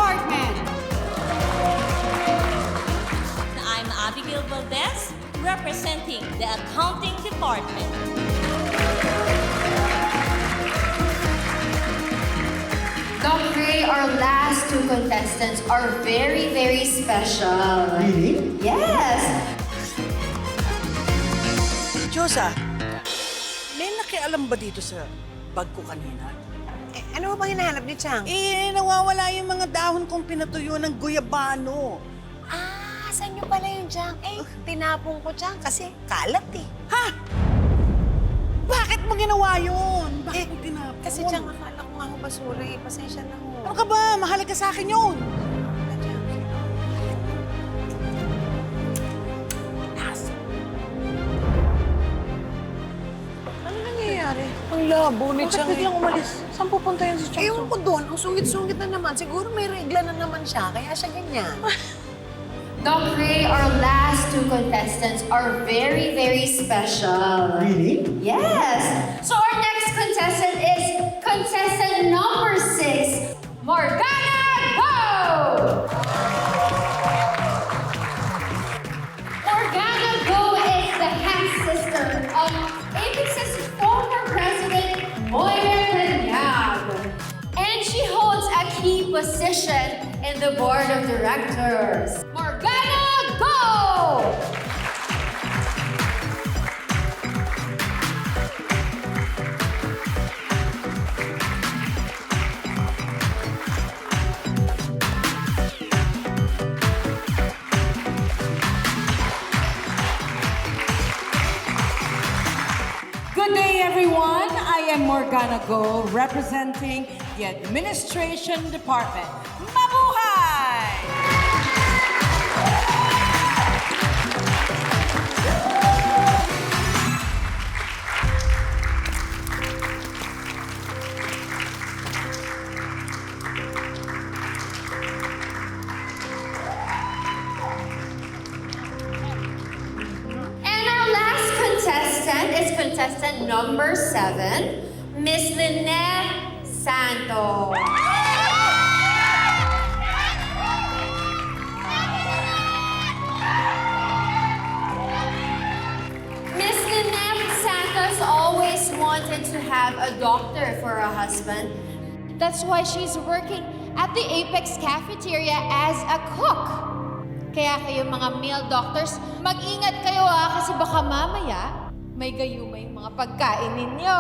Department. I'm Abigail Valdez, representing the Accounting Department. Doc Ray, our last two contestants are very, very special. Really? Yes! Diyosa, may nakialam ba dito sa bag ko kanina? Ano ba hinahanap ni Chang? Nawawala yung mga dahon kong pinatuyo ng guyabano. Saan niyo pala yung Chang? Tinapong ko Chang kasi kalat eh. Ha? Bakit mo ginawa yun? Bakit mo tinapon? Kasi Chang, akala ko nga ho basura eh. Pasensya na ho. Ano ka ba? Mahalaga sa akin yun. Ano nangyayari? Ang labo ni Chang. Bakit biglang umalis? Saan pupunta yan si Chang? Ewan ko doon, ang sungit-sungit na naman. Siguro may regla na naman siya, kaya siya ganyan. Doc Ray, our last two contestants are very, very special. Really? Yes! So our next contestant is contestant number 6, Morgana Go! Morgana Go is the half-sister of Apex's former president, Moira Tanyag. And she holds a key position in the board of directors. Morgana Go! Good day, everyone. I am Morgana Go, representing the Administration Department. Mabuhay! And our last contestant is contestant number 7, Miss Lynette Santos. Miss Lynette Santos always wanted to have a doctor for a husband. That's why she's working at the Apex Cafeteria as a cook. Kaya kayo mga male doctors, mag-ingat kayo kasi baka mamaya may gayuma yung mga pagkain ninyo.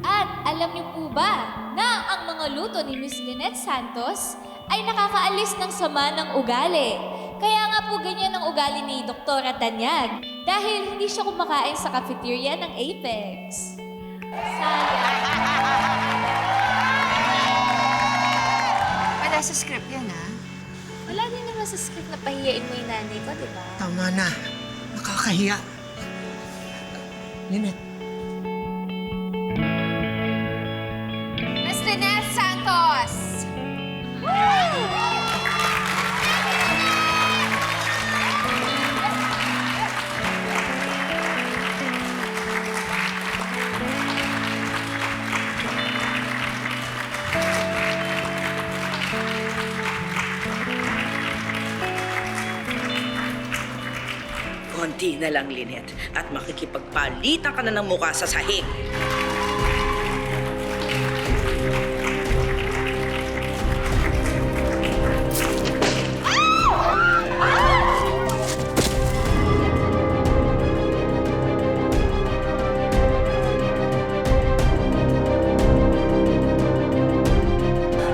At alam niyo po ba na ang mga luto ni Miss Lynette Santos ay nakakaalis ng sama ng ugali? Kaya nga po ganyan ang ugali ni Doktora Tanyag dahil hindi siya kumakain sa cafeteria ng Apex. Sayang. Wala sa script yan, ha? Wala din naman sa script na pahiyain mo yung nanay ko, di ba? Tama na. Nakakahiya. Lynette, Miss Lynette Santos! konti na lang, Lynette, at makikipagpalitan ka na ng mukha sa sahig.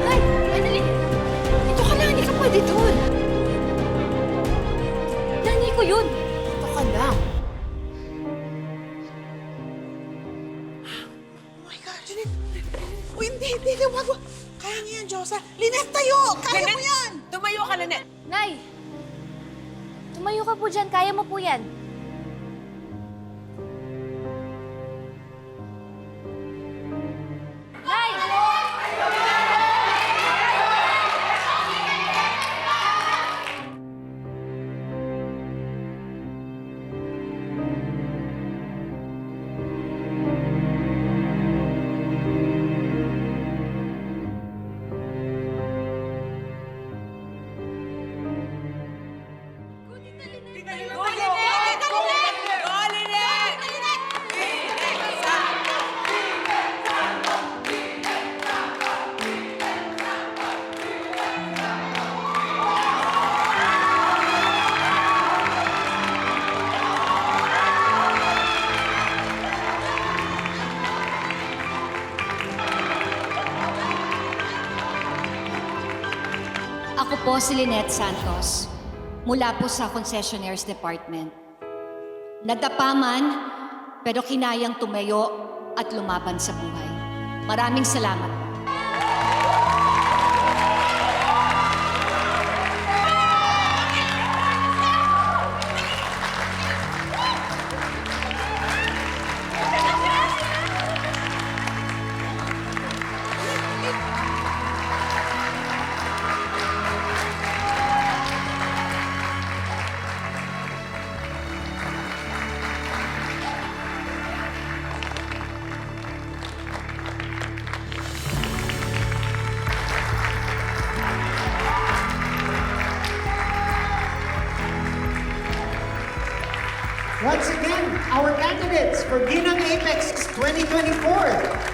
Ay! Madali! Dito ka lang, hindi ka pwede dun. Nanay ko yun! Dito ka lang. oh my God, Lynette. Uy, hindi, wag. Kaya niya yan, Diyosa. Lynette, tayo! Kaya mo yan! Tumayo ka, Lynette. Nay! Tumayo ka po dyan. Kaya mo po yan. Nay! po si Lynette Santos, mula po sa Concessionaires Department. Nadapa man, pero kinayang tumayo at lumaban sa buhay. Maraming salamat. Once again, our candidates for Ginang Apex 2024.